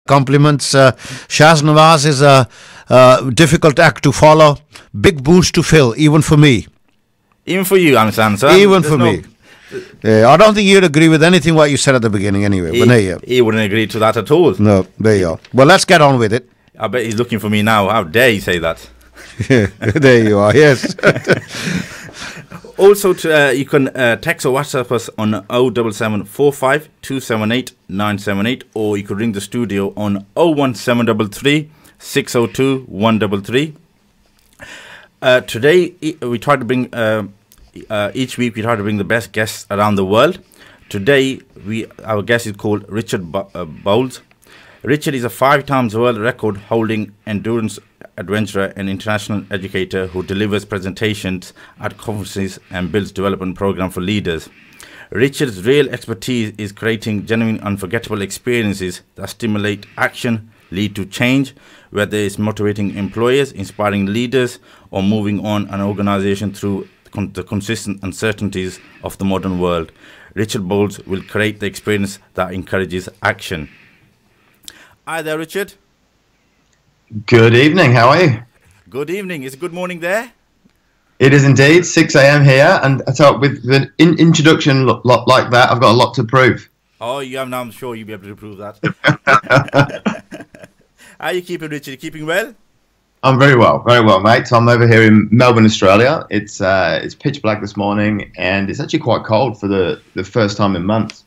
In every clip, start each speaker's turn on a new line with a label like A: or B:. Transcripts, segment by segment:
A: Compliments. Shaz Nawaz is a difficult act to follow. Big boots to fill, even for me.
B: Even for you, understand, sir?
A: Even for me. I don't think you'd agree with anything what you said at the beginning anyway.
B: He wouldn't agree to that at all.
A: No, there you are. Well, let's get on with it.
B: I bet he's looking for me now. How dare he say that?
A: There you are, yes.
B: Also, you can text or WhatsApp us on 07745 278 978, or you could ring the studio on 01733 602 133. Today, we try to bring, each week we try to bring the best guests around the world. Today, our guest is called Richard Bowles. Richard is a 5 times world record holding endurance adventurer and international educator who delivers presentations at conferences and builds development programs for leaders. Richard's real expertise is creating genuine unforgettable experiences that stimulate action, lead to change, whether it's motivating employers, inspiring leaders, or moving on an organization through the consistent uncertainties of the modern world. Richard Bowles will create the experience that encourages action. Hi there, Richard.
C: Good evening. How are you?
B: Good evening. Is it good morning there?
C: It is indeed 6 a.m. here, and I thought with an introduction like that, I've got a lot to prove.
B: Oh, you have now. I'm sure you'll be able to prove that. How are you keeping, Richard? You keeping well?
C: I'm very well, mate. So I'm over here in Melbourne, Australia. It's pitch black this morning, and it's actually quite cold for the first time in months.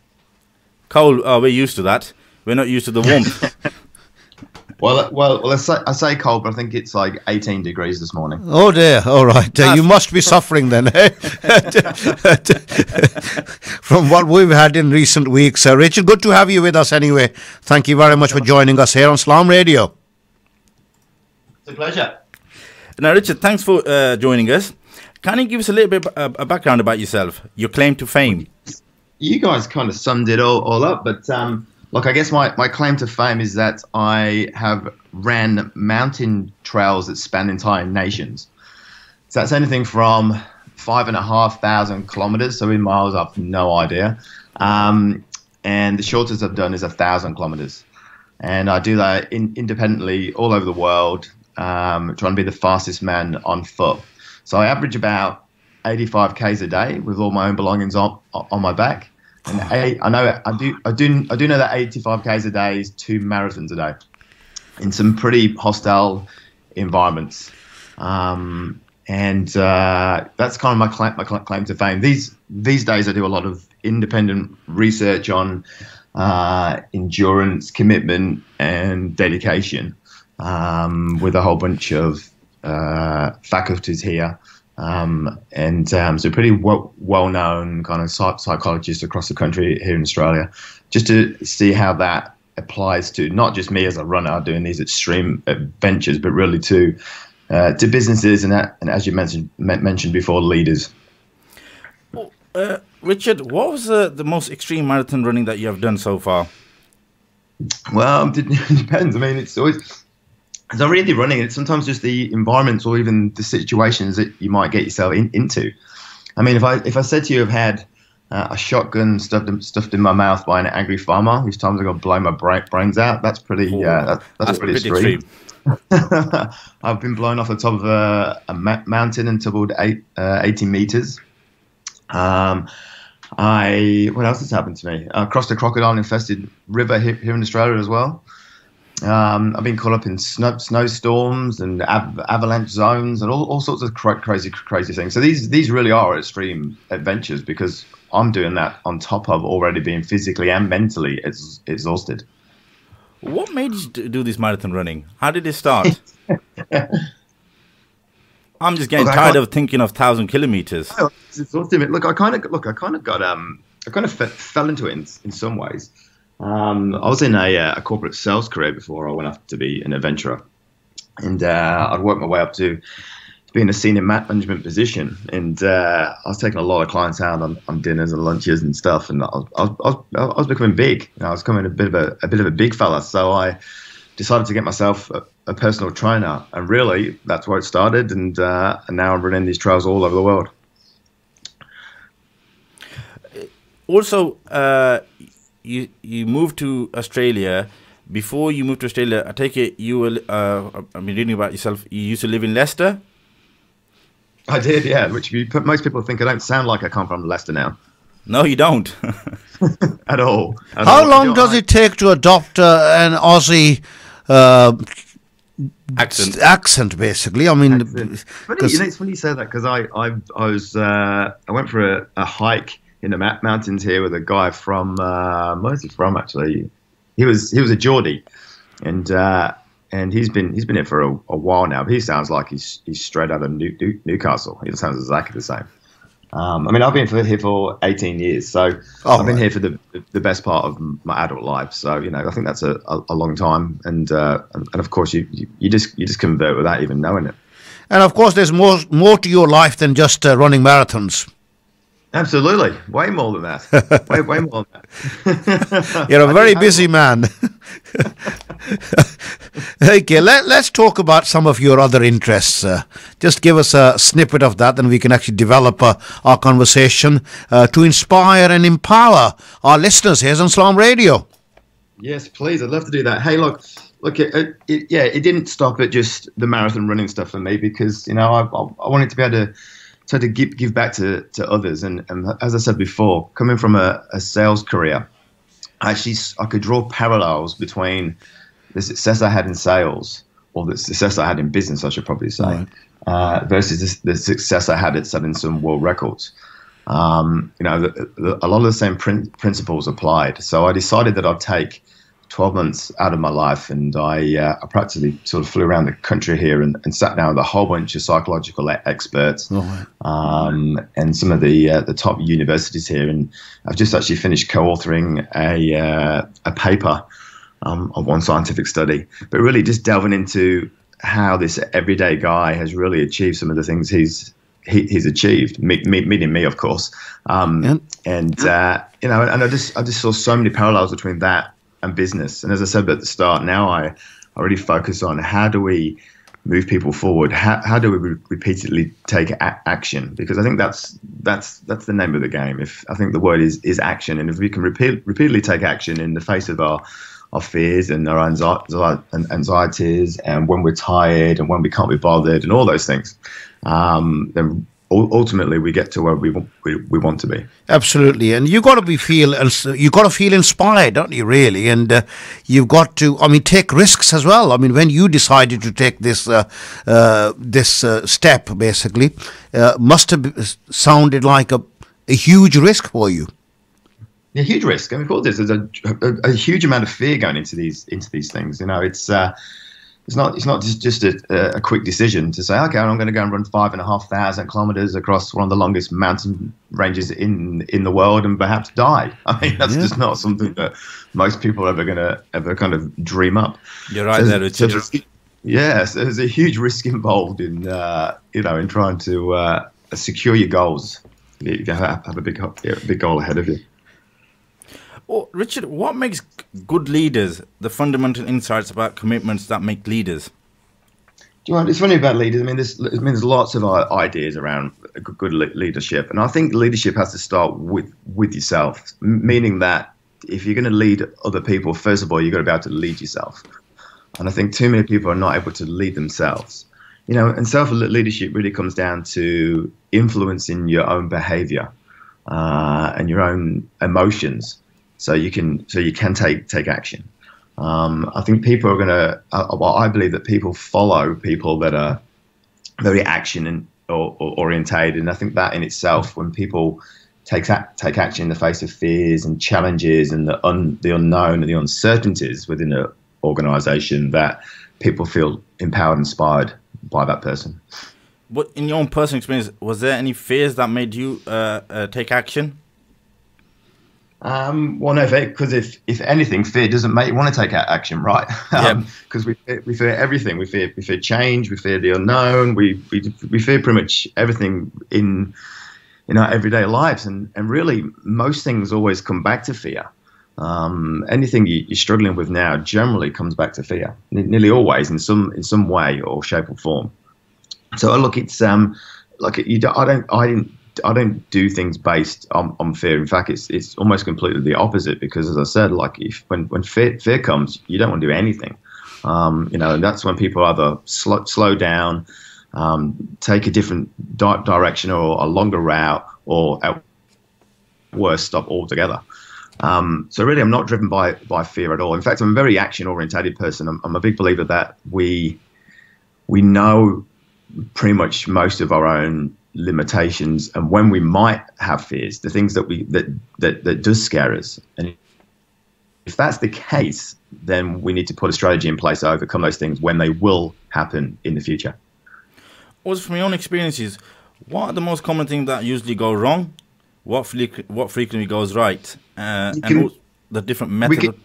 B: Cold? Oh, we're used to that. We're not used to the warmth.
C: Well, I say cold, but I think it's like 18 degrees this morning.
A: Oh dear, all right. You must be suffering then, eh? From what we've had in recent weeks. Richard, good to have you with us anyway. Thank you very much for joining us here on Salaam Radio.
C: It's a pleasure.
B: Now, Richard, thanks for joining us. Can you give us a little bit of a background about yourself, your claim to fame?
C: You guys kind of summed it all up, but... Look, I guess my claim to fame is that I have ran mountain trails that span entire nations. So that's anything from 5,500 kilometers. So in miles, I've no idea. And the shortest I've done is 1,000 kilometers. And I do that independently all over the world, trying to be the fastest man on foot. So I average about 85 Ks a day with all my own belongings on my back. And I do know that 85 Ks a day is 2 marathons a day in some pretty hostile environments, and that's kind of my claim to fame. These days I do a lot of independent research on endurance, commitment, and dedication with a whole bunch of faculties here. So pretty well-known kind of psychologists across the country here in Australia, just to see how that applies to not just me as a runner doing these extreme adventures, but really to businesses and as you mentioned before, leaders.
B: Richard, what was the most extreme marathon running that you have done so far?
C: Well, it depends. I mean, it's always... As I'm really running it, sometimes just the environments or even the situations that you might get yourself into. I mean, if I said to you I've had a shotgun stuffed in my mouth by an angry farmer whose times I'm going to blow my brains out, that's pretty that's pretty extreme. I've been blown off the top of a mountain and tumbled 80 meters. What else has happened to me? I crossed a crocodile-infested river here in Australia as well. I've been caught up in snowstorms and avalanche zones and all sorts of crazy things. So these really are extreme adventures because I'm doing that on top of already being physically and mentally exhausted.
B: What made you do this marathon running? How did it start? I'm just getting tired of thinking of 1,000 kilometers.
C: It's exhausting. Look, I kind of fell into it in some ways. I was in a corporate sales career before I went off to be an adventurer, and I'd worked my way up to be in a senior management position, and I was taking a lot of clients out on dinners and lunches and stuff, and I was becoming big. I was becoming a bit of a big fella, so I decided to get myself a personal trainer, and really that's where it started, and now I'm running these trails all over the world.
B: Also, you moved to Australia Before you moved to Australia, I take it you were, I mean, reading about yourself, you used to live in Leicester?
C: I did, yeah. Which most people think I don't sound like I come from Leicester now.
B: No, you don't.
C: At all.
A: How long does it take to adopt an Aussie accent, basically? I mean,
C: it's funny you say that, because I went for a hike in the mountains here with a guy from where's he from actually? He was a Geordie, and he's been here for a while now. But he sounds like he's straight out of Newcastle. He sounds exactly the same. I mean, I've been here for 18 years, so I've been here for the best part of my adult life. So I think that's a long time, and of course you just convert without even knowing it.
A: And of course, there's more to your life than just running marathons.
C: Absolutely, way more than that. way more than that.
A: You're a very busy man. Okay, let's talk about some of your other interests. Just give us a snippet of that, and we can actually develop our conversation to inspire and empower our listeners here on Salaam Radio.
C: Yes, please. I'd love to do that. Hey, look. It didn't stop at just the marathon running stuff for me, because I wanted to be able to give back to others, and as I said before, coming from a sales career, I could draw parallels between the success I had in sales, or the success I had in business, I should probably say, versus the success I had at setting some world records. A lot of the same principles applied. So I decided that I'd take 12 months out of my life, and I practically sort of flew around the country here and sat down with a whole bunch of psychological experts, and some of the top universities here. And I've just actually finished co-authoring a paper on one scientific study, but really just delving into how this everyday guy has really achieved some of the things he's achieved, meeting me, of course. And I just saw so many parallels between that and business. And as I said at the start, now I really focus on how do we move people forward? How do we repeatedly take action? Because I think that's the name of the game. I think the word is action, and if we can repeatedly take action in the face of our fears and our anxieties, and when we're tired and when we can't be bothered and all those things, then ultimately we get to where we want to be.
A: Absolutely, and you got to feel inspired, don't you? Really, and you've got to, take risks as well. When you decided to take this step, basically, must have sounded like a huge risk for you.
C: A huge risk. Of course, there's a huge amount of fear going into these things. It's not just a quick decision to say, okay, I'm going to go and run 5,500 kilometers across one of the longest mountain ranges in the world and perhaps die. That's just not something that most people are ever kind of dream up.
B: You're right there, Richard.
C: Yes, there's a huge risk involved in trying to secure your goals. You have a big goal ahead of you.
B: Well, Richard, what makes good leaders? The fundamental insights about commitments that make leaders.
C: It's funny about leaders. There's lots of ideas around good leadership, and I think leadership has to start with yourself. Meaning that if you're going to lead other people, first of all, you've got to be able to lead yourself. And I think too many people are not able to lead themselves. And self-leadership really comes down to influencing your own behavior and your own emotions. So you can take action. I think people are going to. I believe that people follow people that are very action or orientated, and I think that in itself, when people take action in the face of fears and challenges and the unknown and the uncertainties within an organisation, that people feel empowered, inspired by that person.
B: But in your own personal experience, was there any fears that made you take action?
C: Well, no, because if anything, fear doesn't make you want to take action, right? Because we fear everything. We fear change. We fear the unknown. We fear pretty much everything in our everyday lives, and really most things always come back to fear. Anything you're struggling with now generally comes back to fear, nearly always in some way or shape or form. So look, it's I didn't don't do things based on fear. In fact, it's almost completely the opposite, because, as I said, like when fear comes, you don't want to do anything. And that's when people either slow down, take a different direction or a longer route, or at worst stop altogether. So really, I'm not driven by fear at all. In fact, I'm a very action-orientated person. I'm a big believer that we know pretty much most of our own limitations, and when we might have fears, the things that does scare us. And if that's the case, then we need to put a strategy in place to overcome those things when they will happen in the future.
B: Also, from your own experiences, what are the most common things that usually go wrong? What frequently goes right? And the different methods.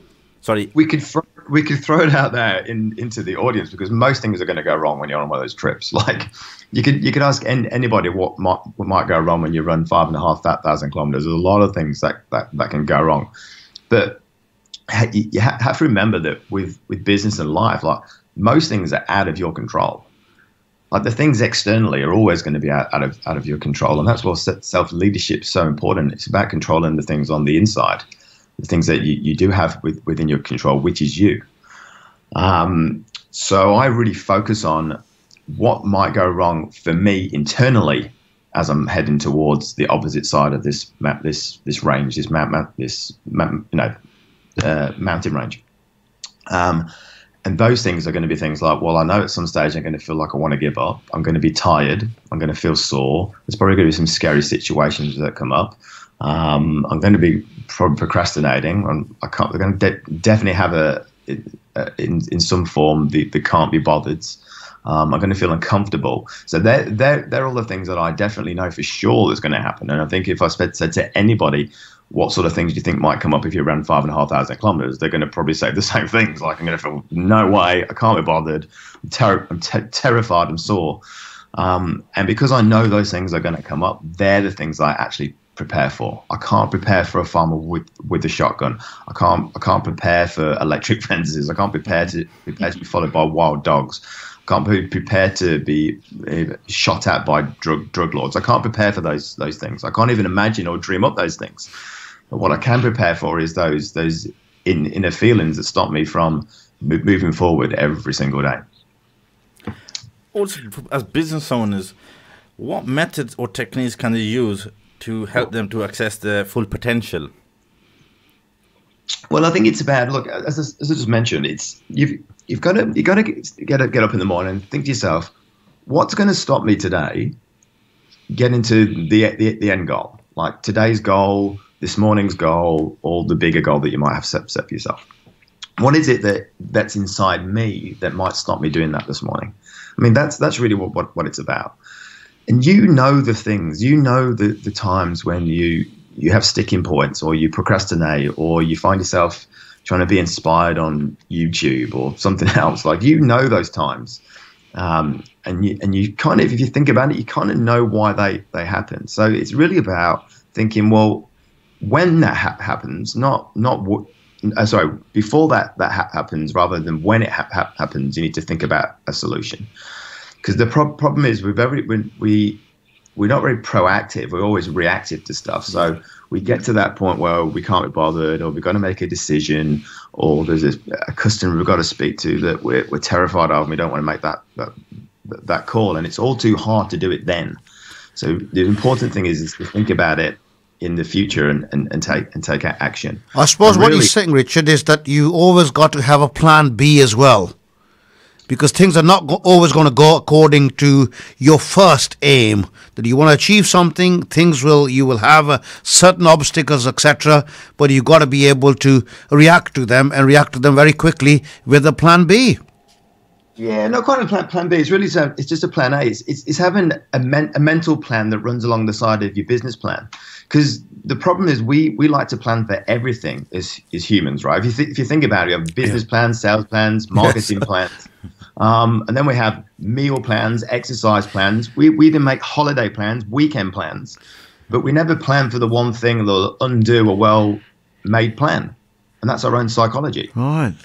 C: We could throw it out there into the audience, because most things are going to go wrong when you're on one of those trips. Like you could ask anybody what might go wrong when you run 5,500 kilometers. There's a lot of things that can go wrong, but you have to remember that with business and life, like most things are out of your control. Like the things externally are always going to be out of your control, and that's why self-leadership is so important. It's about controlling the things on the inside, the things that you do have within your control, which is you. So I really focus on what might go wrong for me internally as I'm heading towards the opposite side of this range, mountain range. And those things are going to be things like, well, I know at some stage I'm going to feel like I want to give up. I'm going to be tired. I'm going to feel sore. There's probably going to be some scary situations that come up. I'm going to be probably procrastinating. I'm going to definitely have in some form the can't be bothered. I'm going to feel uncomfortable. So they're all the things that I definitely know for sure is going to happen. And I think if I said to anybody, what sort of things do you think might come up if you ran 5,500 kilometers? They're going to probably say the same things. Like, I'm going to feel no way, I can't be bothered, I'm terrified, I'm sore. And because I know those things are going to come up, they're the things I actually prepare for. I can't prepare for a farmer with a shotgun. I can't prepare for electric fences. I can't prepare to be followed by wild dogs. I can't be prepared to be shot at by drug lords. I can't prepare for those things. I can't even imagine or dream up those things. But what I can prepare for is those inner feelings that stop me from moving forward every single day.
B: Also, as business owners, what methods or techniques can they use to help them to access their full potential?
C: Well, I think it's about, look, as I just mentioned, it's you've got to get up in the morning and think to yourself, what's going to stop me today getting to the end goal? Like today's goal, this morning's goal, or the bigger goal that you might have set for yourself. What is it that's inside me that might stop me doing that this morning? I mean, that's really what it's about. And you know the things, you know the times when you have sticking points, or you procrastinate, or you find yourself trying to be inspired on YouTube or something else. Like, you know those times. And you kind of, if you think about it, you kind of know why they happen. So it's really about thinking, well, when that happens, before that happens, rather than when it happens, you need to think about a solution. Because the problem is we're not very proactive. We're always reactive to stuff. So we get to that point where we can't be bothered, or we've got to make a decision, or there's a customer we've got to speak to that we're terrified of, and we don't want to make that call, and it's all too hard to do it then. So the important thing is to think about it in the future and take action.
A: I suppose what you're saying, Richard, is that you always got to have a plan B as well. Because things are not always going to go according to your first aim. That you want to achieve something, you will have certain obstacles, etc. But you've got to be able to react to them, and react to them very quickly with a plan B.
C: Yeah, not quite a plan B. It's really it's just a plan A. It's having a mental plan that runs along the side of your business plan. Because the problem is we like to plan for everything as humans, right? If you think about it, you have business plans, sales plans, marketing plans. And then we have meal plans, exercise plans. We even make holiday plans, weekend plans. But we never plan for the one thing that will undo a well-made plan. And that's our own psychology.
A: Right.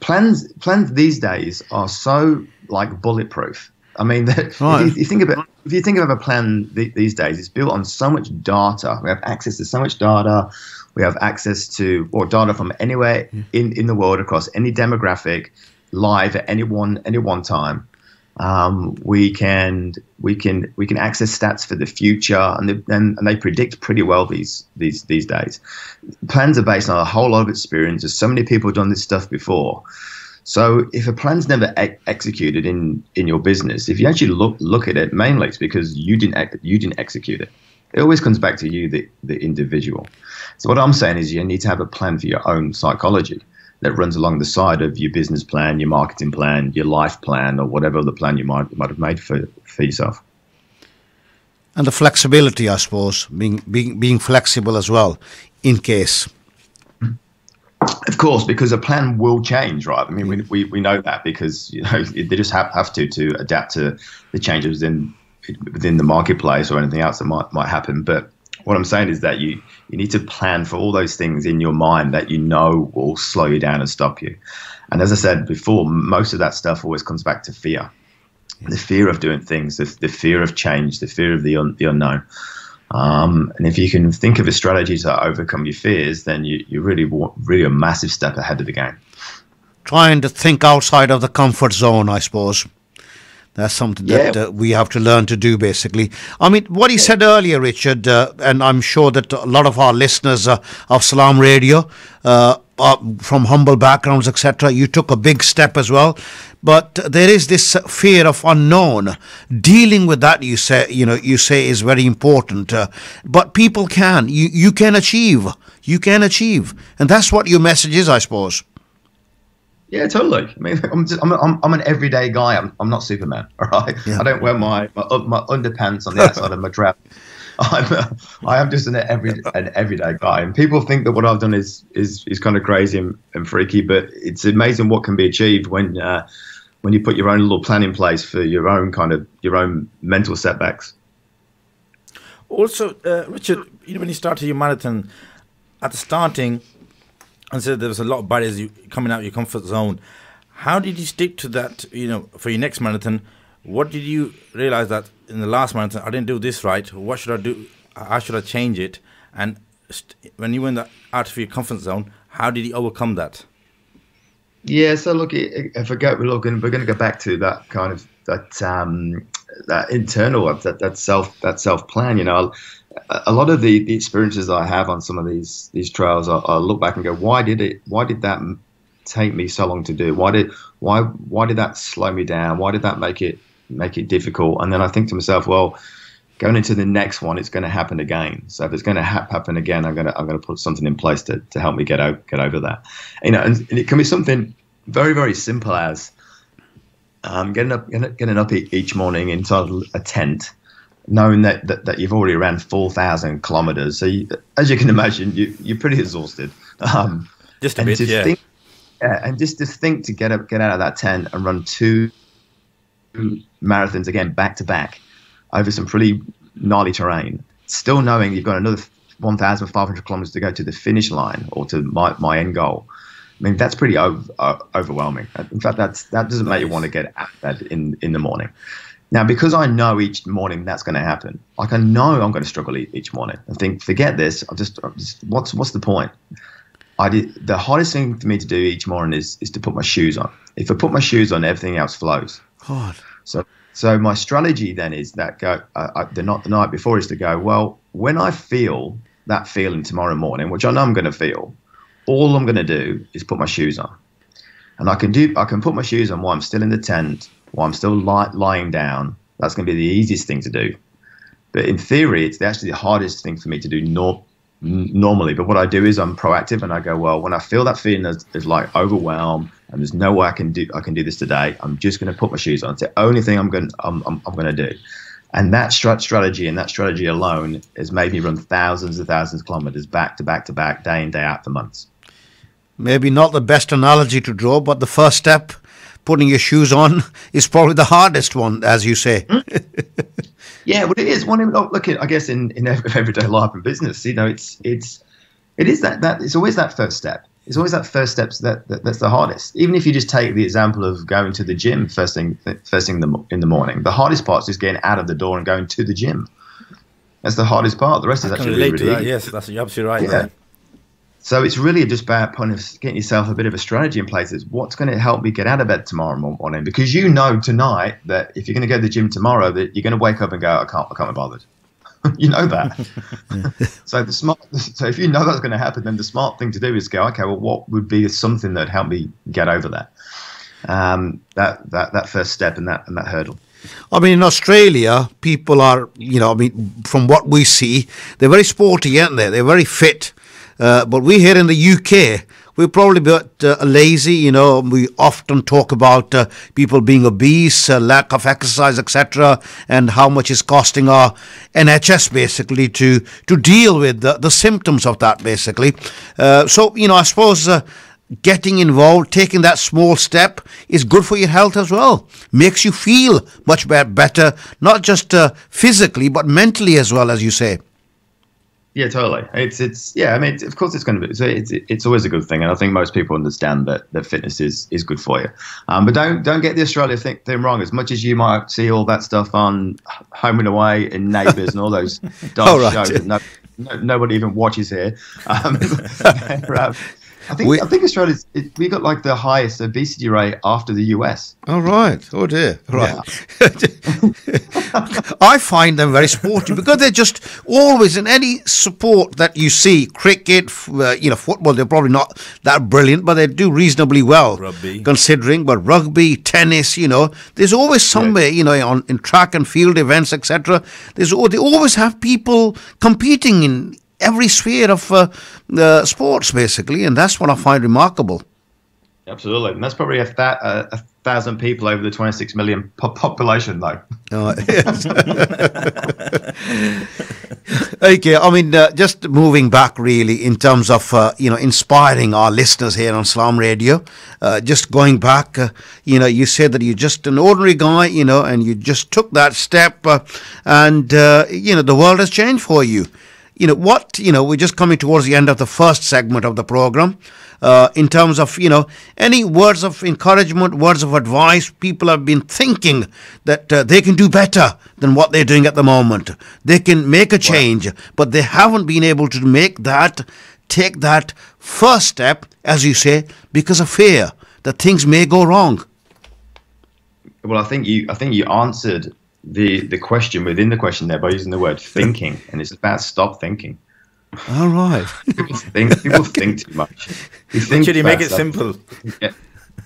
C: Plans these days are so like bulletproof. I mean, if you think about if you think of a plan these days, it's built on so much data. We have access to so much data. We have access to data from anywhere in the world across any demographic, live at any one time. We can access stats for the future, and they predict pretty well these days. Plans are based on a whole lot of experience. There's so many people have done this stuff before. So if a plan's never executed in your business, if you actually look at it, mainly it's because you didn't execute it. It always comes back to you, the individual. So what I'm saying is you need to have a plan for your own psychology that runs along the side of your business plan, your marketing plan, your life plan, or whatever other plan you might have made for yourself.
A: And the flexibility, I suppose, being flexible as well, in case.
C: Of course, because a plan will change, right? I mean, we know that because they just have to adapt to the changes within the marketplace or anything else that might happen. But what I'm saying is that you need to plan for all those things in your mind that will slow you down and stop you. And as I said before, most of that stuff always comes back to fear. The fear of doing things, the fear of change, the fear of the unknown. And if you can think of a strategy to overcome your fears, then you're really a massive step ahead of the game.
A: Trying to think outside of the comfort zone, I suppose. That's something that we have to learn to do, basically. I mean, what he said earlier, Richard, and I'm sure that a lot of our listeners of Salaam Radio, from humble backgrounds, etc., you took a big step as well. But there is this fear of unknown. Dealing with that, you say is very important. But people can. You can achieve. You can achieve, and that's what your message is, I suppose.
C: Yeah, totally. I mean, I'm an everyday guy. I'm not Superman. All right. Yeah. I don't wear my underpants on the outside of my dress. I am just an everyday guy, and people think that what I've done is kind of crazy and freaky, but it's amazing what can be achieved when you put your own little plan in place for your own mental setbacks.
B: Also, Richard, when you started your marathon, at the starting, and said there was a lot of barriers coming out of your comfort zone. How did you stick to that? For your next marathon, what did you realize that in the last marathon I didn't do this right? What should I do? How should I change it? And when you went out of your comfort zone, how did you overcome that?
C: Yeah, so look, if we're going to go back to that kind of that internal that self plan. A lot of the experiences I have on some of these trails, I look back and go, why did that take me so long to do? Why did that slow me down? Why did that make it difficult? And then I think to myself, well, going into the next one, it's going to happen again. So if it's going to happen again, I'm going to put something in place to help me get over that. And it can be something very, very simple as getting up each morning inside a tent, knowing that you've already ran 4,000 kilometers. So as you can imagine, you're pretty exhausted.
B: Just a bit, yeah.
C: And just to think to get out of that tent and run 2 marathons again back to back over some pretty gnarly terrain, still knowing you've got another 1,500 kilometers to go to the finish line or to my end goal. I mean, that's pretty overwhelming. In fact, that doesn't make you want to get out of bed in the morning. Now, because I know each morning that's going to happen, like I know I'm going to struggle each morning. I think, forget this. I'm just what's the point? The hardest thing for me to do each morning is to put my shoes on. If I put my shoes on, everything else flows.
A: God.
C: So my strategy then is that the night before is to go, well, when I feel that feeling tomorrow morning, which I know I'm going to feel, all I'm going to do is put my shoes on. And I can put my shoes on while I'm still in the tent, while I'm still lying down. That's going to be the easiest thing to do. But in theory, it's actually the hardest thing for me to do normally. But what I do is I'm proactive and I go, well, when I feel that feeling is like overwhelm and there's no way I can do this today, I'm just going to put my shoes on. It's the only thing I'm going to do. And that strategy and that strategy alone has made me run thousands and thousands of kilometers back to back to back, day in, day out for months.
A: Maybe not the best analogy to draw, but the first step, putting your shoes on, is probably the hardest one, as you say.
C: Yeah, well, it is. Look, I guess in everyday life and business, it is that it's always that first step. it's always that first steps that's the hardest. Even if you just take the example of going to the gym first thing in the morning, the hardest part is just getting out of the door and going to the gym. That's the hardest part. The rest is actually really
B: to that. Yes, you're absolutely right.
C: Yeah. So it's really just about point of getting yourself a bit of a strategy in place. Is what's going to help me get out of bed tomorrow morning? Because you know tonight that if you're going to go to the gym tomorrow, that you're going to wake up and go, I can't be bothered. You know that. So if you know that's going to happen, then the smart thing to do is go, okay, well, what would be something that helped me get over that? That first step and that hurdle.
A: I mean, in Australia, people are, from what we see, they're very sporty, aren't they? They're very fit. But we here in the UK, we're probably a bit lazy. We often talk about people being obese, lack of exercise, etc., and how much is costing our NHS basically to deal with the symptoms of that basically. So I suppose getting involved, taking that small step is good for your health as well. Makes you feel much better, not just physically, but mentally as well, as you say.
C: Yeah, totally. I mean, of course, it's going to be. It's always a good thing, and I think most people understand that fitness is good for you. But don't get the Australia thing wrong. As much as you might see all that stuff on Home and Away and Neighbours and all those dance shows that nobody even watches here. I think Australia's we got like the highest obesity rate after the US.
A: Oh right. Oh dear. Right. Yeah. I find them very sporty because they're just always in any sport that you see, cricket, football. They're probably not that brilliant, but they do reasonably well.
B: Rugby.
A: Considering, but rugby, tennis, there's always somewhere, in track and field events, etc. They always have people competing in every sphere of sports, basically, and that's what I find remarkable.
C: Absolutely, and that's probably a 1,000 people over the 26 million population, though.
A: Oh, yes. Okay, I mean, just moving back, really, in terms of inspiring our listeners here on Salaam Radio. Just going back, you said that you're just an ordinary guy, and you just took that step, and the world has changed for you. We're just coming towards the end of the first segment of the program. In terms of, any words of encouragement, words of advice, people have been thinking that they can do better than what they're doing at the moment. They can make a change, but they haven't been able to take that first step, as you say, because of fear that things may go wrong.
C: Well, I think you answered the question within the question there by using the word thinking, and it's about stop thinking.
A: All right.
C: People think too much.
B: Should you make it simple?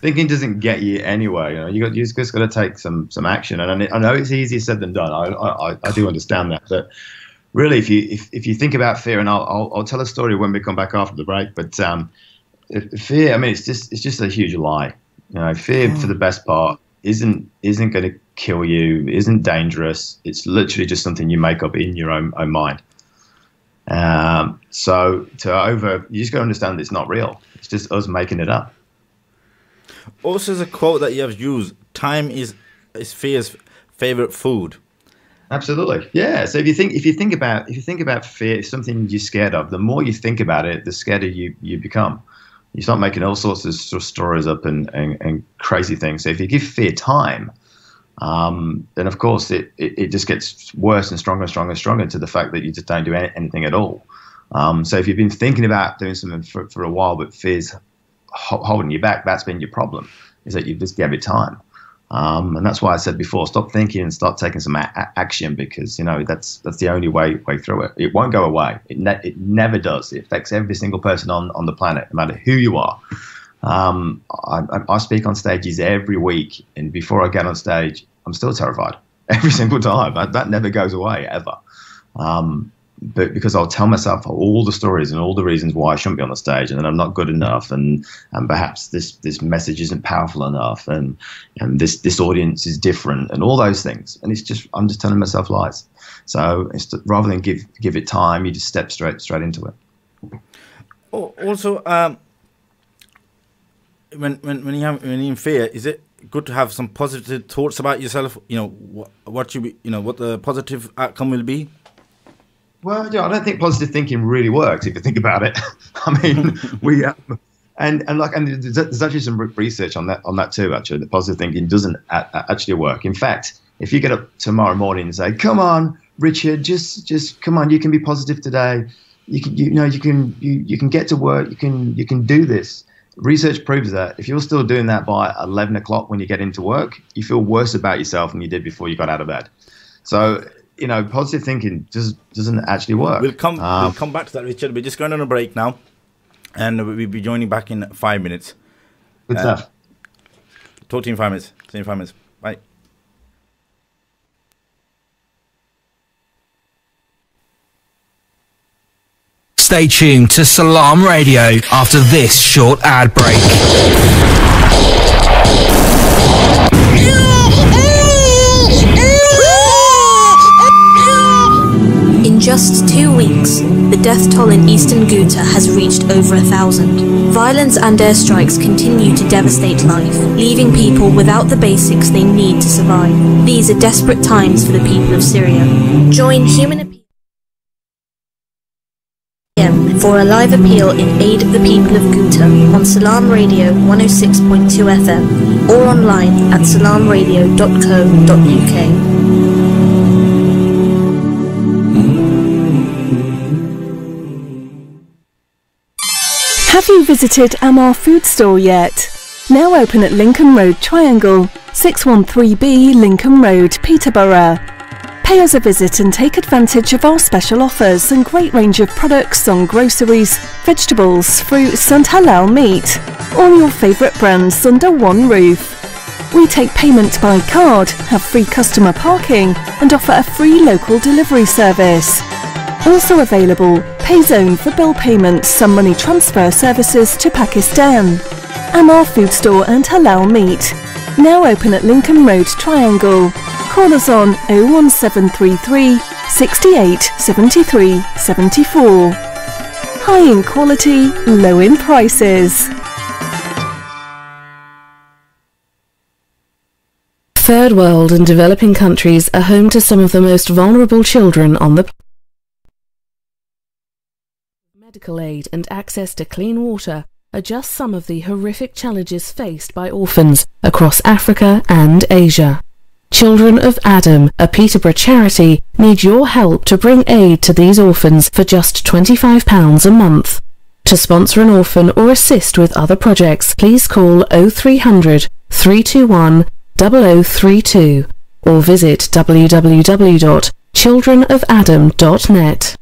C: Thinking doesn't get you anywhere. You just got to take some action. And I know it's easier said than done. I do understand that, but really, if you think about fear, and I'll tell a story when we come back after the break. But fear, I mean, it's just a huge lie. Fear for the best part isn't going to kill you, isn't dangerous. It's literally just something you make up in your own mind. So you just got to understand that it's not real. It's just us making it up.
B: Also, there's a quote that you have used: "Time is fear's favorite food."
C: Absolutely, yeah. So if you think about fear, something you're scared of, the more you think about it, the scarier you become. You start making all sorts of stories up and crazy things. So if you give fear time, then of course it just gets worse and stronger and stronger and stronger to the fact that you just don't do anything at all. So if you've been thinking about doing something for a while, but fear's holding you back, that's been your problem, is that you've just gave it time. And that's why I said before, stop thinking and start taking some action, because that's the only way through it. It won't go away. It never does. It affects every single person on the planet, no matter who you are. I speak on stages every week, and before I get on stage, I'm still terrified every single time. That never goes away ever. But because I'll tell myself all the stories and all the reasons why I shouldn't be on the stage, and that I'm not good enough, and perhaps this message isn't powerful enough, and this audience is different, and all those things. And I'm just telling myself lies. So rather than give it time, you just step straight into it.
B: Also, when you're in fear, is it good to have some positive thoughts about yourself? What the positive outcome will be. Well,
C: I don't think positive thinking really works if you think about it. I mean, And there's actually some research on that too. Actually, that positive thinking doesn't actually work. In fact, if you get up tomorrow morning and say, "Come on, Richard, just come on, you can be positive today. You can get to work. You can do this." Research proves that if you're still doing that by 11 o'clock when you get into work, you feel worse about yourself than you did before you got out of bed. So, positive thinking doesn't actually work.
B: We'll come back to that, Richard. We're just going on a break now, and we'll be joining back in 5 minutes.
C: Good stuff.
B: Talk to you in 5 minutes. See you in 5 minutes. Bye.
D: Stay tuned to Salaam Radio after this short ad break.
E: In just 2 weeks, the death toll in eastern Ghouta has reached over 1,000. Violence and airstrikes continue to devastate life, leaving people without the basics they need to survive. These are desperate times for the people of Syria. Join Human Appeal for a live appeal in aid of the people of Ghouta on Salaam Radio 106.2 FM or online at salamradio.co.uk.
F: Have you visited Amar Food Store yet? Now open at Lincoln Road Triangle, 613B Lincoln Road, Peterborough. Pay us a visit and take advantage of our special offers and great range of products on groceries, vegetables, fruits and halal meat. All your favourite brands under one roof. We take payment by card, have free customer parking and offer a free local delivery service. Also available, PayZone for bill payments and money transfer services to Pakistan. Amar Food Store and Halal Meat. Now open at Lincoln Road Triangle. Call us on 01733 68 73 74. High in quality, low in prices.
G: Third world and developing countries are home to some of the most vulnerable children on the planet. Medical aid and access to clean water are just some of the horrific challenges faced by orphans across Africa and Asia. Children of Adam, a Peterborough charity, need your help to bring aid to these orphans for just £25 a month. To sponsor an orphan or assist with other projects, please call 0300 321 0032 or visit www.childrenofadam.net.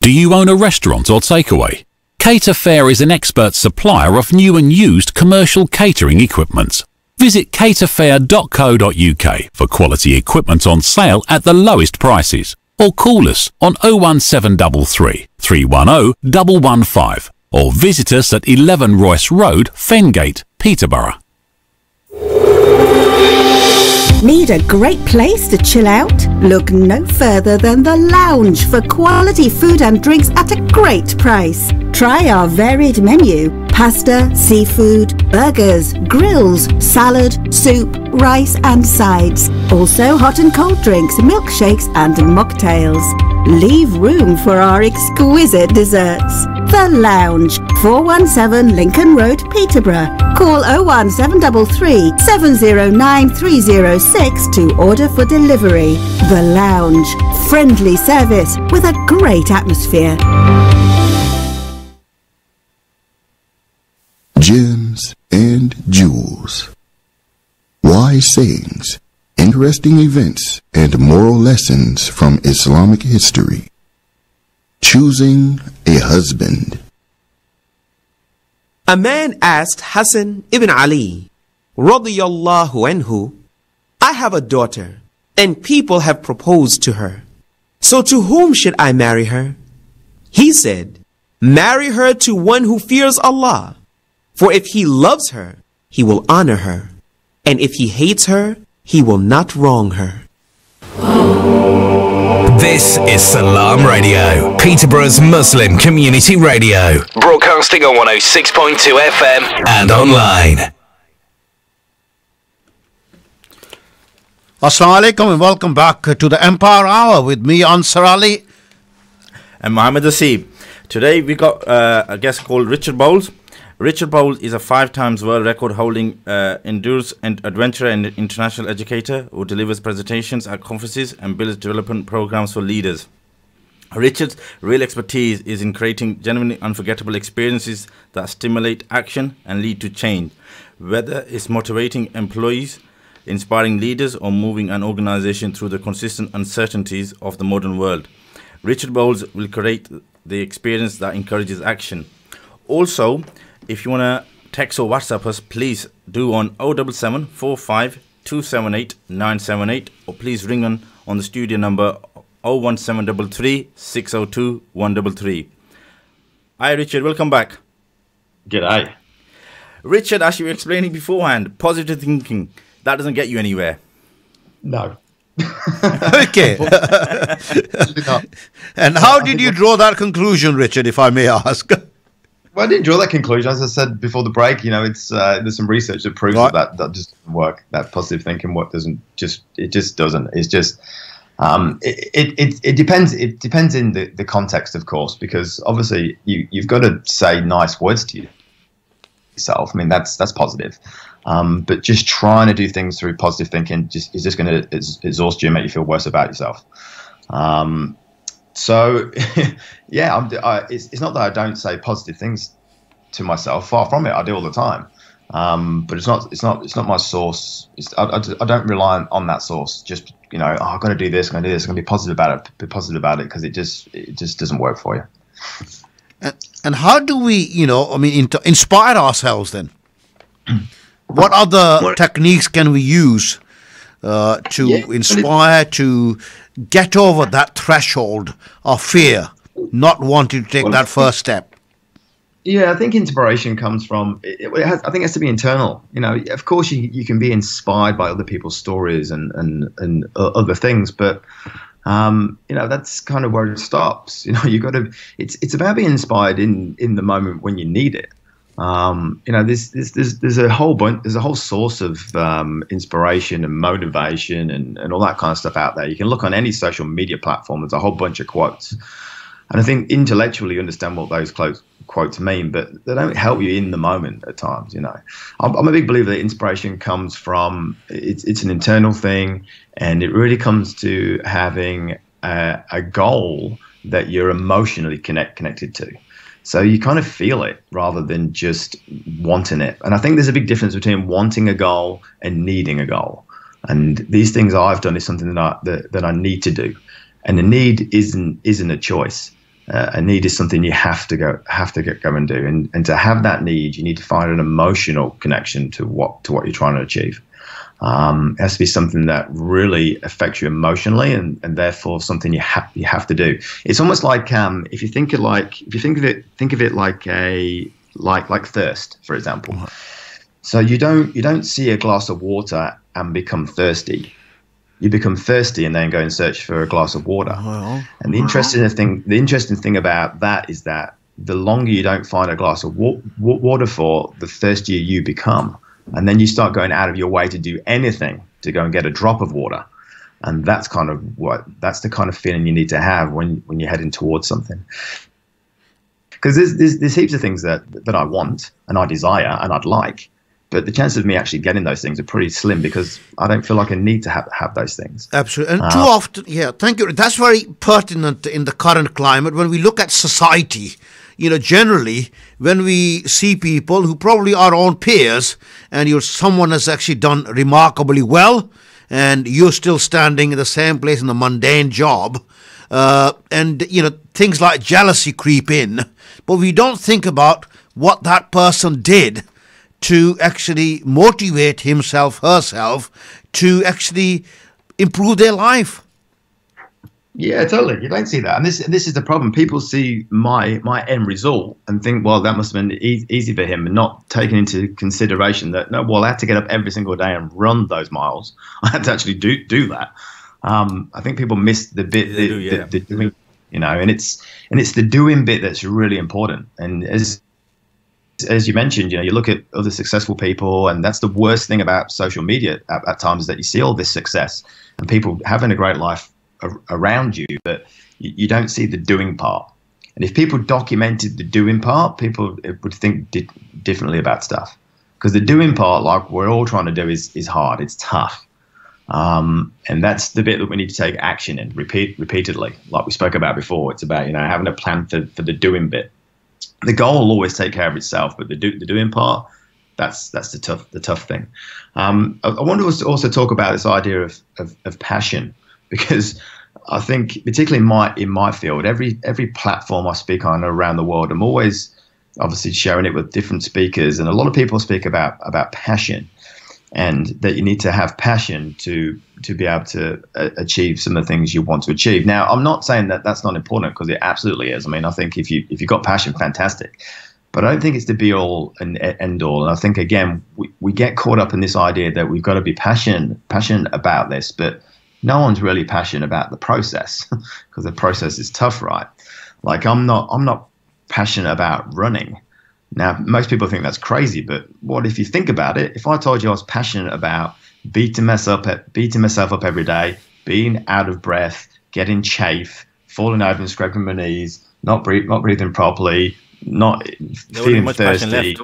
H: Do you own a restaurant or takeaway? Cater Fair is an expert supplier of new and used commercial catering equipment. Visit caterfair.co.uk for quality equipment on sale at the lowest prices, or call us on 01733 310 115 or visit us at 11 Royce Road, Fengate, Peterborough.
I: Need a great place to chill out? Look no further than The Lounge for quality food and drinks at a great price. Try our varied menu: pasta, seafood, burgers, grills, salad, soup, rice and sides. Also hot and cold drinks, milkshakes and mocktails. Leave room for our exquisite desserts. The Lounge, 417 Lincoln Road, Peterborough. Call 01733 709 306 to order for delivery. The Lounge, friendly service with a great atmosphere.
J: Gems and jewels, wise sayings, interesting events, and moral lessons from Islamic history. Choosing a husband.
K: A man asked Hassan ibn Ali, radiyallahu anhu, I have a daughter, and people have proposed to her. So to whom should I marry her? He said, marry her to one who fears Allah. For if he loves her, he will honor her. And if he hates her, he will not wrong her.
D: This is Salaam Radio, Peterborough's Muslim community radio. Broadcasting on 106.2 FM and online.
A: Assalamu alaikum and welcome back to the Empire Hour with me, Ansar Ali.
B: And Mohammed Asib. Today we got a guest called Richard Bowles. Richard Bowles is a 5 times world record holding endurance and adventurer and international educator who delivers presentations at conferences and builds development programs for leaders. Richard's real expertise is in creating genuinely unforgettable experiences that stimulate action and lead to change, whether it's motivating employees, inspiring leaders, or moving an organization through the consistent uncertainties of the modern world. Richard Bowles will create the experience that encourages action. Also, if you want to text or WhatsApp us, please do on 077 45 278 978, or please ring on the studio number 01733 602 133. Hi Richard, welcome back.
C: G'day.
B: Richard, as you were explaining beforehand, positive thinking, that doesn't get you anywhere.
C: No.
A: Okay. And how did you draw that conclusion, Richard, if I may ask?
C: Well, I didn't draw that conclusion. As I said before the break, it's there's some research that proves that just doesn't work. That positive thinking doesn't. It's just it depends. It depends in the context, of course, because obviously you've got to say nice words to yourself. I mean, that's positive. But just trying to do things through positive thinking is just going to exhaust you and make you feel worse about yourself. So, yeah, it's not that I don't say positive things to myself. Far from it, I do all the time. But it's not my source. I don't rely on that source. Just I've got to do this. I'm going to do this. I'm going to be positive about it. Be positive about it, because it just doesn't work for you.
A: And how do we, inspire ourselves then? What other techniques can we use to inspire, to get over that threshold of fear, not wanting to take that first step?
C: Yeah, I think inspiration comes from, I think it has to be internal. Of course you can be inspired by other people's stories and other things, but that's kind of where it stops. You've got to, it's about being inspired in the moment when you need it. There's a whole source of inspiration and motivation and all that kind of stuff out there. You can look on any social media platform. There's a whole bunch of quotes, and I think intellectually you understand what those quotes mean, but they don't help you in the moment at times. I'm a big believer that inspiration comes from it's an internal thing, and it really comes to having a goal that you're emotionally connected to. So you kind of feel it rather than just wanting it. And I think there's a big difference between wanting a goal and needing a goal. And these things I've done is something that I need to do. And the need isn't a choice. A need is something you have to go and do. And to have that need, you need to find an emotional connection to what you're trying to achieve. It has to be something that really affects you emotionally, and therefore something you have to do. It's almost like if you think of it like thirst, for example. So you don't see a glass of water and become thirsty. You become thirsty and then go and search for a glass of water. And the interesting thing about that is that the longer you don't find a glass of water for, the thirstier you become. And then you start going out of your way to do anything to go and get a drop of water. And that's the kind of feeling you need to have when you're heading towards something. Because there's heaps of things that I want and I desire and I'd like, but the chances of me actually getting those things are pretty slim, because I don't feel like I need to have those things.
A: Absolutely. And too often, thank you. That's very pertinent in the current climate. When we look at society, generally, when we see people who probably are our own peers, and someone has actually done remarkably well, and you're still standing in the same place in the mundane job, and things like jealousy creep in, but we don't think about what that person did to actually motivate himself, herself, to actually improve their life.
C: Yeah, totally. You don't see that, and this is the problem. People see my end result and think, well, that must have been easy for him, and not taking into consideration that I had to get up every single day and run those miles. I had to actually do that. I think people miss the bit, the doing, and it's the doing bit that's really important. And as you mentioned, you look at other successful people, and that's the worst thing about social media at times, is that you see all this success and people having a great life around you, but you don't see the doing part. And if people documented the doing part, people would think differently about stuff. Because the doing part, like we're all trying to do, is hard. It's tough. And that's the bit that we need to take action in repeatedly, like we spoke about before. It's about, having a plan for the doing bit. The goal will always take care of itself, but the doing part, that's the tough thing. I want to also talk about this idea of passion, because I think particularly in my field, every platform I speak on around the world, I'm always obviously sharing it with different speakers, and a lot of people speak about passion, and that you need to have passion to be able to achieve some of the things you want to achieve. Now, I'm not saying that that's not important, because it absolutely is. I mean, I think if you've got passion, fantastic. But I don't think it's the be all and end all. And I think, again, we get caught up in this idea that we've got to be passionate about this, but no one's really passionate about the process, because the process is tough, right? Like I'm not passionate about running. Now, most people think that's crazy, but what if you think about it? If I told you I was passionate about beating myself up every day, being out of breath, getting chafe, falling over and scraping my knees, not breathing properly, not feeling thirsty.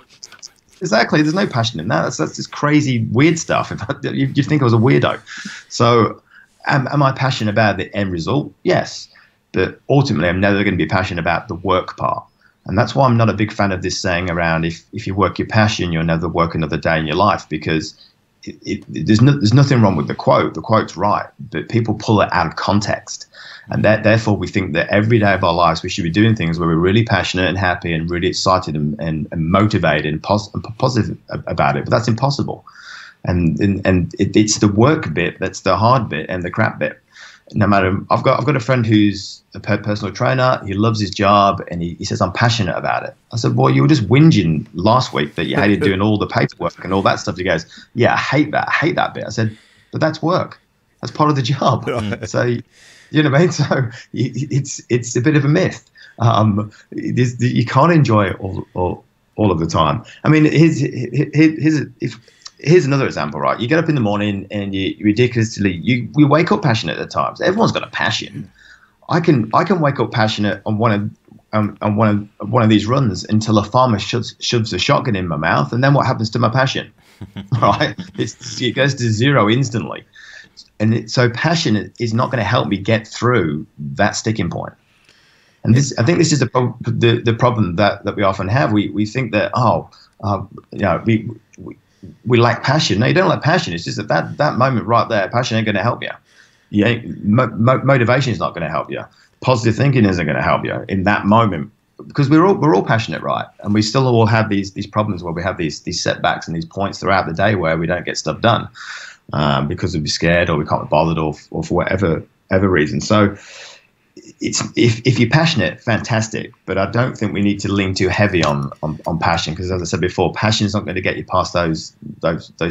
C: Exactly. There's no passion in that. That's just crazy, weird stuff. You think I was a weirdo. So am I passionate about the end result? Yes. But ultimately, I'm never going to be passionate about the work part. And that's why I'm not a big fan of this saying around, if you work your passion, you'll never work another day in your life, because there's nothing wrong with the quote. The quote's right, but people pull it out of context. And therefore, we think that every day of our lives, we should be doing things where we're really passionate and happy and really excited and motivated and positive about it. But that's impossible. And it's the work bit that's the hard bit and the crap bit. No matter, I've got a friend who's a personal trainer. He loves his job, and he says, I'm passionate about it. I said, well, you were just whinging last week that you hated doing all the paperwork and all that stuff. He goes, yeah, I hate that bit. I said, but that's work. That's part of the job. Right. So, you know what I mean? So it's a bit of a myth. You can't enjoy it all of the time. I mean, here's another example, right? You get up in the morning and you we wake up passionate at times. Everyone's got a passion. I can wake up passionate on one of these runs until a farmer shoves a shotgun in my mouth, and then what happens to my passion? Right? It goes to zero instantly. And so passion is not going to help me get through that sticking point. And I think this is the problem that we often have. We think that we lack passion. No, you don't lack passion. It's just that moment right there, passion ain't going to help you. Motivation is not going to help you. Positive thinking isn't going to help you in that moment, because we're all passionate, right? And we still all have these problems where we have these setbacks and these points throughout the day where we don't get stuff done because we'll be scared or we can't be bothered or for whatever reason. So if you're passionate, fantastic, but I don't think we need to lean too heavy on passion, because as I said before, passion is not going to get you past those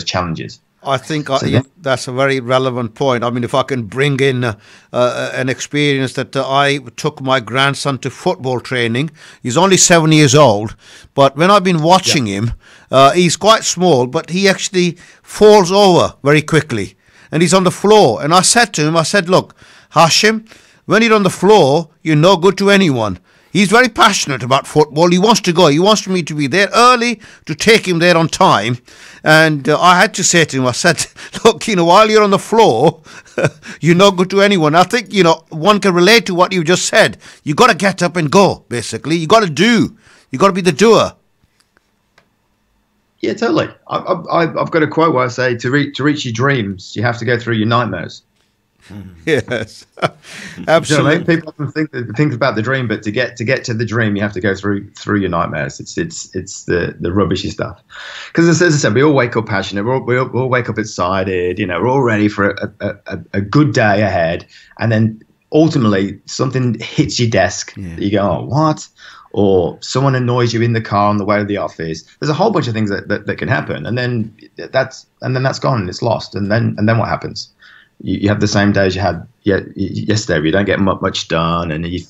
C: challenges.
A: I think that's a very relevant point. I mean, if I can bring in an experience that I took my grandson to football training. He's only 7 years old, but when I've been watching him, he's quite small, but he actually falls over very quickly, and he's on the floor. And I said to him, look, Hashim, when you're on the floor, you're no good to anyone. He's very passionate about football. He wants to go. He wants me to be there early to take him there on time. And I had to say to him, I said, look, while you're on the floor, you're no good to anyone. I think, one can relate to what you just said. You got to get up and go, basically. You got to do. You got to be the doer.
C: Yeah, totally. I've got a quote where I say, to reach your dreams, you have to go through your nightmares.
A: Yes, absolutely.
C: You know, people often think about the dream, but to get to the dream, you have to go through your nightmares. It's the rubbishy stuff. Because as I said, we all wake up passionate. We all wake up excited. We're all ready for a good day ahead, and then ultimately something hits your desk. Yeah. You go, oh, what? Or someone annoys you in the car on the way to the office. There's a whole bunch of things that can happen, and then that's gone and it's lost. And then what happens? You have the same days you had yesterday where you don't get much done, and you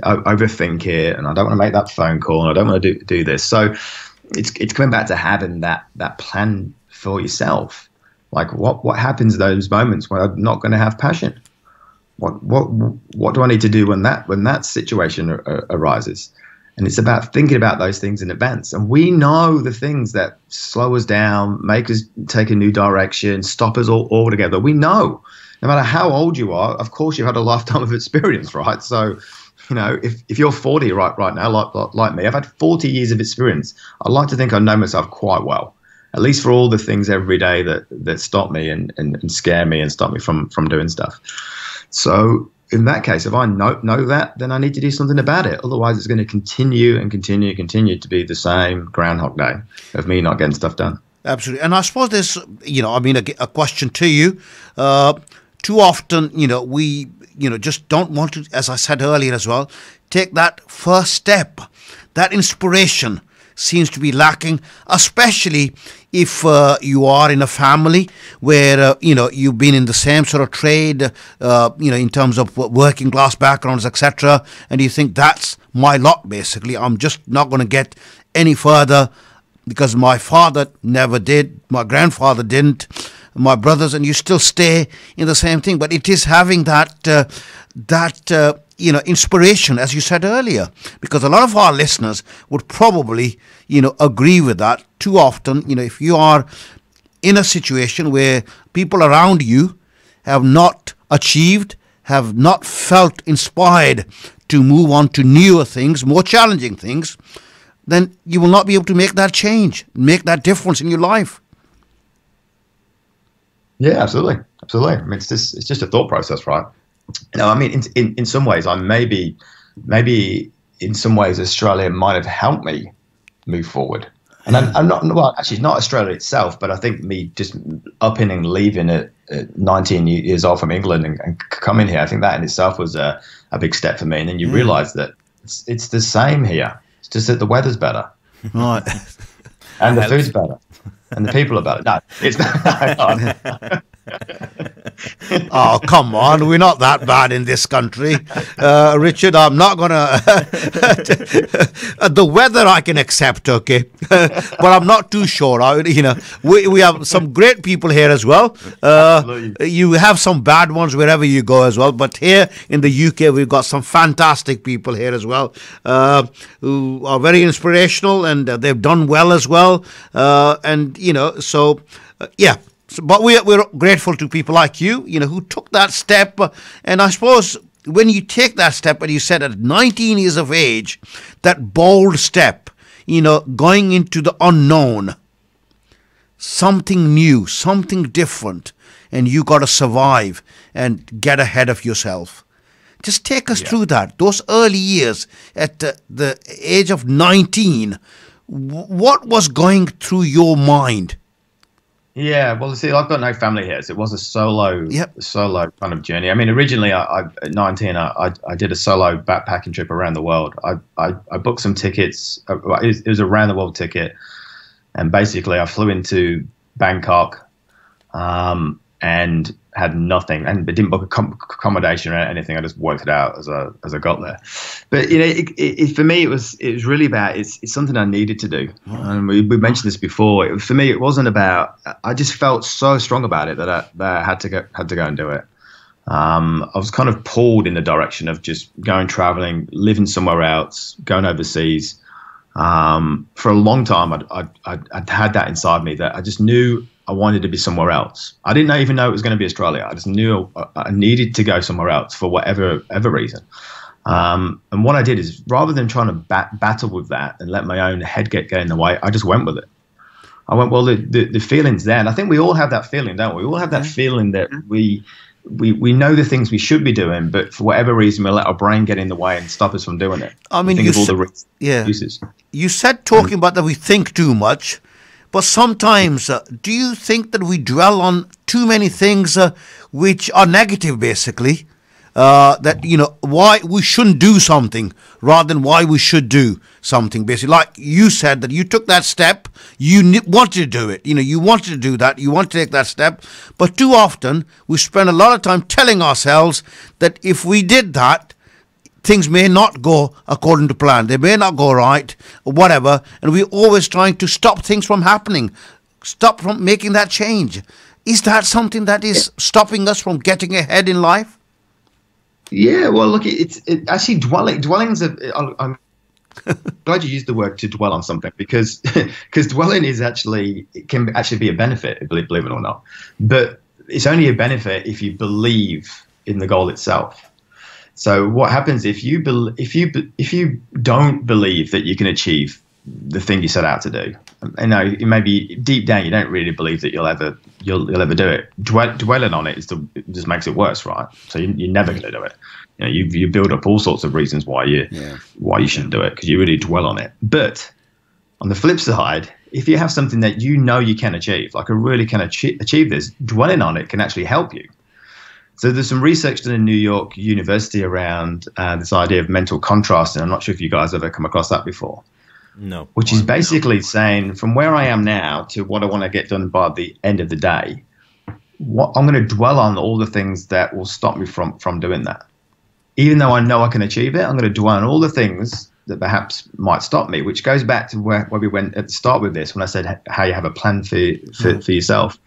C: overthink it, and I don't want to make that phone call, and I don't want to do this. So it's coming back to having that plan for yourself. Like what happens in those moments when I'm not going to have passion? what do I need to do when that situation arises? And it's about thinking about those things in advance. And we know the things that slow us down, make us take a new direction, stop us all together. We know, no matter how old you are, of course you've had a lifetime of experience, right? So, if you're 40 right now, like me, I've had 40 years of experience. I'd like to think I know myself quite well, at least for all the things every day that stop me and scare me and stop me from doing stuff. So in that case, if I know that, then I need to do something about it. Otherwise, it's going to continue to be the same Groundhog Day of me not getting stuff done.
A: Absolutely. And I suppose there's, a question to you. Too often, we, just don't want to, as I said earlier as well, take that first step. That inspiration seems to be lacking, especially if you are in a family where, you've been in the same sort of trade, in terms of working class backgrounds, etc. And you think that's my lot, basically. I'm just not going to get any further because my father never did, my grandfather didn't, my brothers, and you still stay in the same thing. But it is having that inspiration, as you said earlier, because a lot of our listeners would probably, agree with that. Too often, if you are in a situation where people around you have not achieved, have not felt inspired to move on to newer things, more challenging things, then you will not be able to make that change, make that difference in your life.
C: Yeah, absolutely. I mean, it's just a thought process, right? I mean, in some ways, maybe in some ways Australia might have helped me move forward. And I'm not, well, actually, not Australia itself, but I think me just upping and leaving at 19 years old from England and coming here, I think that in itself was a big step for me. And then you realise that it's the same here. It's just that the weather's better.
A: Right.
C: And the food's better. And the people are better. No, it's not.
A: Oh, come on. We're not that bad in this country. Richard, I'm not going to... The weather I can accept, okay? But I'm not too sure. We have some great people here as well. You have some bad ones wherever you go as well. But here in the UK, we've got some fantastic people here as well who are very inspirational, and they've done well as well. Yeah. But we're grateful to people like you, who took that step. And I suppose when you take that step, and you said at 19 years of age, that bold step, going into the unknown, something new, something different, and you got to survive and get ahead of yourself. Just take us through that. Those early years at the age of 19, what was going through your mind?
C: Yeah, well, see, I've got no family here, so it was a solo kind of journey. I mean, originally, at 19, I did a solo backpacking trip around the world. I booked some tickets. It was a round the world ticket, and basically, I flew into Bangkok, and had nothing, and didn't book accommodation or anything. I just worked it out as I got there. But for me, it was really about it's something I needed to do. And we mentioned this before. For me, it wasn't about. I just felt so strong about it that I had to go and do it. I was kind of pulled in the direction of just going traveling, living somewhere else, going overseas. For a long time, I'd had that inside me that I just knew I wanted to be somewhere else. I didn't even know it was going to be Australia. I just knew I needed to go somewhere else for whatever reason. And what I did is, rather than trying to battle with that and let my own head get in the way, I just went with it. I went, well, the feeling's there. And I think we all have that feeling, don't we? We all have that feeling that we know the things we should be doing, but for whatever reason, we let our brain get in the way and stop us from doing it.
A: I mean, you said talking about that we think too much. But sometimes, do you think that we dwell on too many things which are negative, basically? That, why we shouldn't do something rather than why we should do something, basically. Like you said, that you took that step, you wanted to do it. You wanted to do that, you want to take that step. But too often, we spend a lot of time telling ourselves that if we did that, things may not go according to plan. They may not go right or whatever. And we're always trying to stop things from happening, stop from making that change. Is that something that is stopping us from getting ahead in life?
C: Yeah, well, look, it actually dwelling's I'm glad you used the word to dwell on something because dwelling it can actually be a benefit, believe it or not. But it's only a benefit if you believe in the goal itself. So what happens if you don't believe that you can achieve the thing you set out to do? Maybe deep down you don't really believe that you'll ever do it. Dwelling on it it just makes it worse, right? So you're never going to do it. You build up all sorts of reasons why you shouldn't do it because you really dwell on it. But on the flip side, if you have something that you know you can achieve, like I really can achieve this, dwelling on it can actually help you. So there's some research done in New York University around this idea of mental contrast, and I'm not sure if you guys ever come across that before.
B: No.
C: Which is basically saying from where I am now to what I want to get done by the end of the day, I'm going to dwell on all the things that will stop me from doing that. Even though I know I can achieve it, I'm going to dwell on all the things that perhaps might stop me, which goes back to where we went at the start with this when I said how you have a plan for yourself.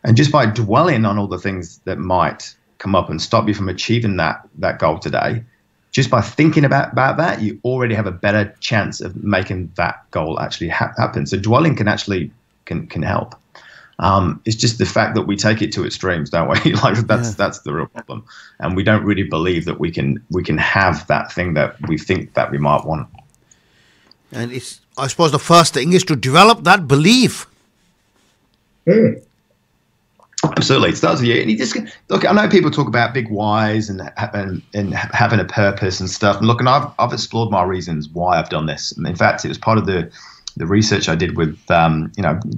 C: And just by dwelling on all the things that might come up and stop you from achieving that goal today, just by thinking about that, you already have a better chance of making that goal actually happen. So dwelling can actually can help. It's just the fact that we take it to extremes, don't we? That's the real problem, and we don't really believe that we can have that thing that we think that we might want.
A: And I suppose the first thing is to develop that belief.
C: Absolutely, it starts with you. And you just look. I know people talk about big whys and having a purpose and stuff. And look, and I've explored my reasons why I've done this. And in fact, it was part of the research I did with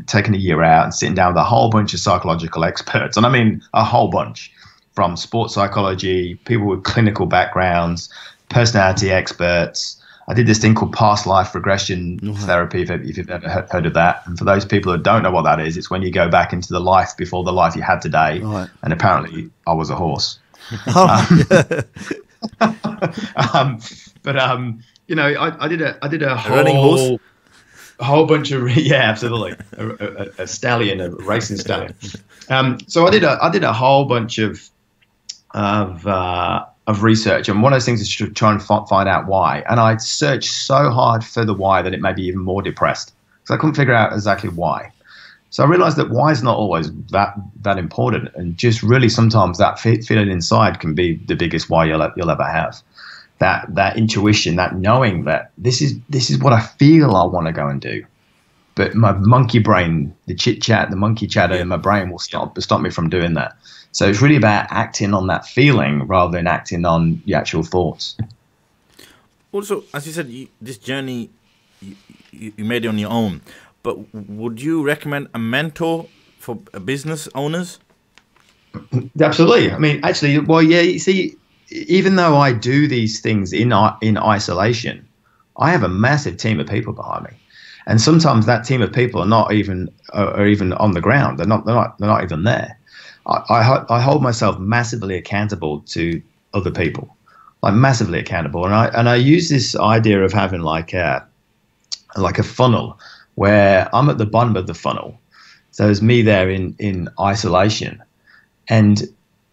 C: taking a year out and sitting down with a whole bunch of psychological experts, and I mean a whole bunch, from sports psychology, people with clinical backgrounds, personality experts. I did this thing called past life regression therapy, if you've ever heard of that. And for those people that don't know what that is, it's when you go back into the life before the life you had today. Right. And apparently I was a horse. I did a
B: running horse?
C: whole bunch of absolutely a stallion, a racing stallion. So I did a whole bunch of research, and one of those things is to try and find out why. And I searched so hard for the why that it made me even more depressed because I couldn't figure out exactly why. So I realized that why is not always that important, and just really sometimes that feeling inside can be the biggest why you'll ever have. That intuition, that knowing that this is what I feel I want to go and do, but my monkey brain, the chit chat, the monkey chatter in my brain will stop me from doing that. So it's really about acting on that feeling rather than acting on the actual thoughts.
B: Also, as you said, this journey you made it on your own, but would you recommend a mentor for business owners?
C: Absolutely. I mean, actually, well, yeah. You see, even though I do these things in isolation, I have a massive team of people behind me, and sometimes that team of people are not even on the ground. They're not even there. I hold myself massively accountable to other people, like massively accountable, and I use this idea of having like a funnel where I'm at the bottom of the funnel, so it's me there in isolation, and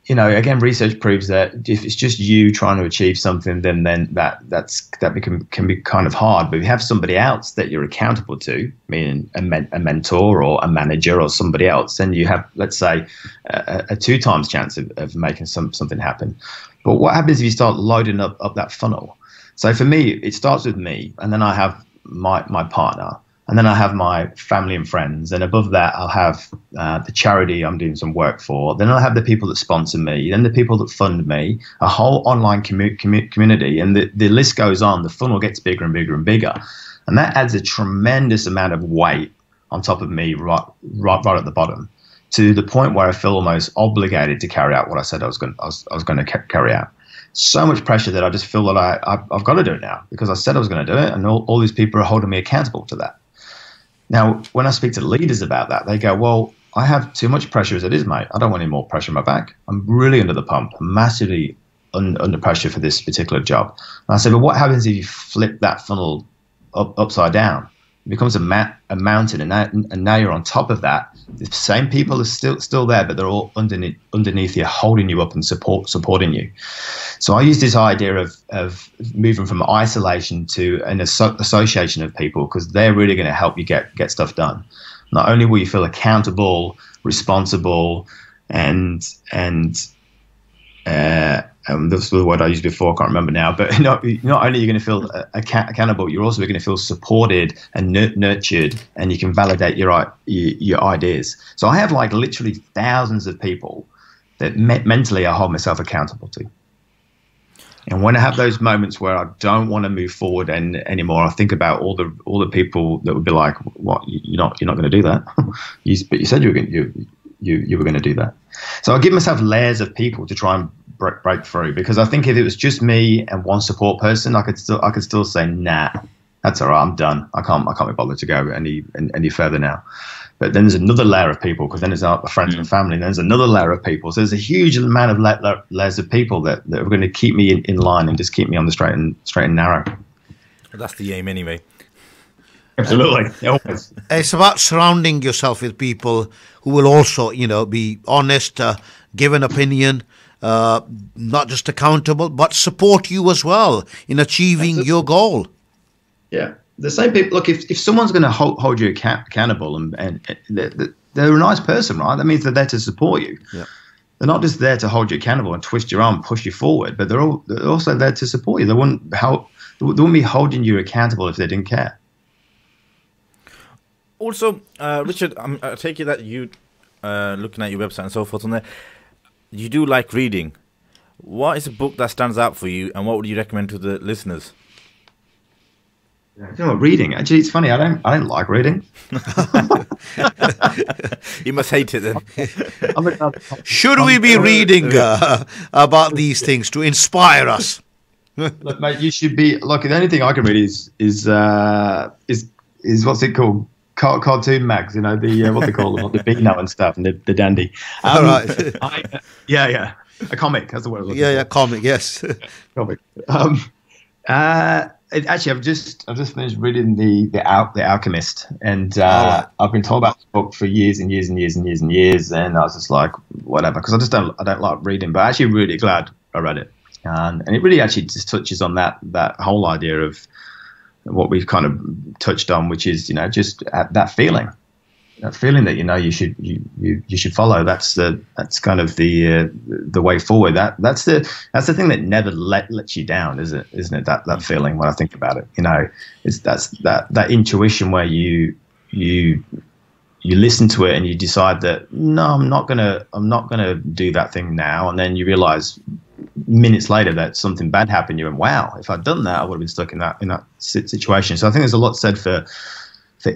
C: again, research proves that if it's just you trying to achieve something, then that can be kind of hard. But if you have somebody else that you're accountable to, meaning a mentor or a manager or somebody else, then you have, let's say, a 2 times chance of making something happen. But what happens if you start loading up that funnel? So for me, it starts with me, and then I have my partner. And then I have my family and friends. And above that, I'll have the charity I'm doing some work for. Then I'll have the people that sponsor me. Then the people that fund me, a whole online community. And the list goes on. The funnel gets bigger and bigger and bigger. And that adds a tremendous amount of weight on top of me right at the bottom, to the point where I feel almost obligated to carry out what I said I was going to carry out. So much pressure that I just feel that I've got to do it now because I said I was going to do it. And all these people are holding me accountable to that. Now, when I speak to leaders about that, they go, well, I have too much pressure as it is, mate. I don't want any more pressure on my back. I'm really under the pump. I'm massively under pressure for this particular job. And I said, well, what happens if you flip that funnel upside down? It becomes a mountain, and now you're on top of that. The same people are still there, but they're all underneath you, holding you up and supporting you. So I use this idea of moving from isolation to an association of people, because they're really going to help you get stuff done. Not only will you feel accountable, responsible, and that's the word I used before, I can't remember now, but not only are you going to feel accountable, you're also going to feel supported and nurtured, and you can validate your ideas. So I have like literally thousands of people that mentally I hold myself accountable to. And when I have those moments where I don't want to move forward anymore, I think about all the people that would be like, "What? You're not going to do that? But you said you were going to do that." So I give myself layers of people to try and break through, because I think if it was just me and one support person, I could still say, "Nah, that's all right. I'm done. I can't be bothered to go any further now." But then there's another layer of people, because then there's our friends and family, and there's another layer of people. So there's a huge amount of layers of people that are going to keep me in line and just keep me on the straight and narrow.
B: That's the aim anyway.
C: Absolutely. Always.
A: It's about surrounding yourself with people who will also, be honest, give an opinion, not just accountable, but support you as well in achieving your goal.
C: Yeah. The same people. Look, if someone's going to hold you accountable, and they're a nice person, right? That means they're there to support you.
A: Yeah.
C: They're not just there to hold you accountable and twist your arm, push you forward, but they're also there to support you. They wouldn't be holding you accountable if they didn't care.
B: Also, Richard, I take it that you, looking at your website and so forth on there, you do like reading. What is a book that stands out for you, and what would you recommend to the listeners?
C: Reading. Actually, it's funny. I don't like reading.
B: You must hate it then.
A: Should we be reading about these things to inspire us?
C: Look, mate, you should be. Look, the only thing I can read is what's it called? Cartoon mags. The what they call them, the Beano and stuff, and the Dandy.
A: All right.
C: Yeah. A comic. That's the word.
A: Yeah, comic. Yes.
C: Comic. Actually, I've just finished reading the Alchemist, and I've been told about this book for years and years and years and years and years, and I was just like, whatever, because I don't like reading, but I'm actually really glad I read it, and it really actually just touches on that whole idea of what we've kind of touched on, which is just that feeling that you should follow. That's kind of the way forward. That's the thing that never lets you down, isn't it? That feeling, when I think about it, it's that intuition where you listen to it and you decide that no, I'm not gonna do that thing now, and then you realize minutes later that something bad happened. You went, wow, if I'd done that, I would have been stuck in that situation. So I think there's a lot said for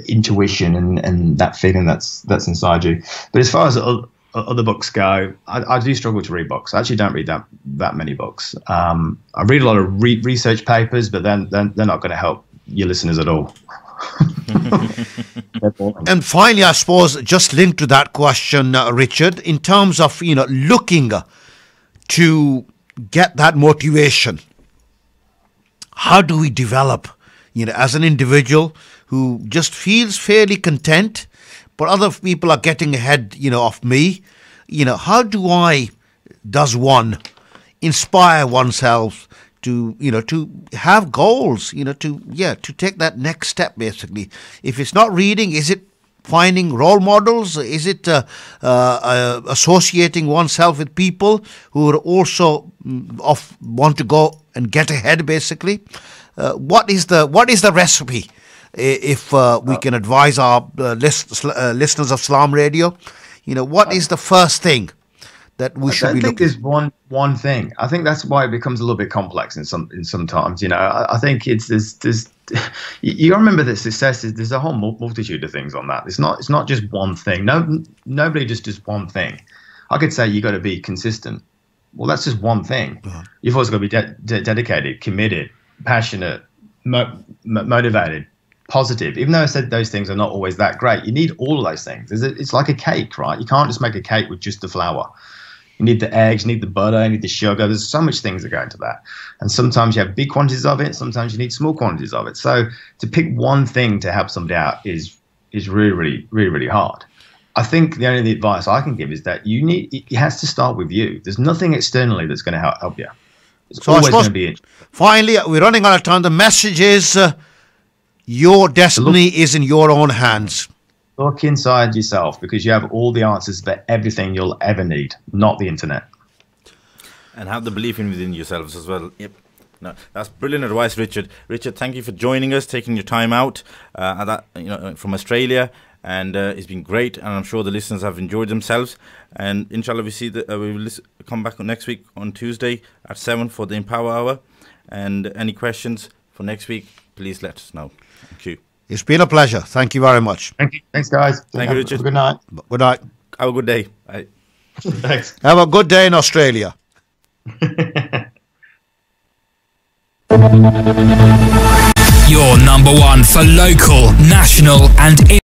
C: intuition and that feeling that's inside you. But as far as other books go, I do struggle to read books. I actually don't read that many books. I read a lot of research papers, but then they're not going to help your listeners at all.
A: And finally, I suppose, just linked to that question, Richard, in terms of looking to get that motivation, how do we develop, as an individual who just feels fairly content, but other people are getting ahead, of me? How does one inspire oneself to have goals, to take that next step, basically? If it's not reading, is it finding role models? Is it associating oneself with people who are also want to go and get ahead, basically? What is the recipe? If we can advise our listeners of Salaam Radio, what is the first thing that we should be looking?
C: I think there's one thing. I think that's why it becomes a little bit complex in sometimes. I think it's this. You remember that success is, there's a whole multitude of things on that. It's not just one thing. Nobody just does one thing. I could say you got to be consistent. Well, that's just one thing. Uh-huh. You've also got to be dedicated, committed, passionate, motivated, positive. Even though I said those things are not always that great, you need all of those things. It's like a cake, right? You can't just make a cake with just the flour. You need the eggs, you need the butter, you need the sugar. There's so much things that go into that. And sometimes you have big quantities of it, sometimes you need small quantities of it. So to pick one thing to help somebody out is really hard. I think the only advice I can give is that it has to start with you. There's nothing externally that's going to help you. It's always going to be it.
A: Finally, we're running out of time. The message is your destiny is in your own hands.
C: Look inside yourself, because you have all the answers for everything you'll ever need, not the internet.
B: And have the belief within yourselves as well. Yep. No, that's brilliant advice, Richard. Richard, thank you for joining us, taking your time out from Australia, and it's been great. And I'm sure the listeners have enjoyed themselves. And inshallah, we will come back next week on Tuesday at 7 for the Empower Hour. And any questions for next week, please let us know. Thank you.
A: It's been a pleasure. Thank you very much.
C: Thank you. Thanks, guys.
B: Thank you, Richard.
C: Good night.
A: Good night.
B: Have a good day. Bye.
C: Thanks.
A: Have a good day in Australia.
D: Your number one for local, national and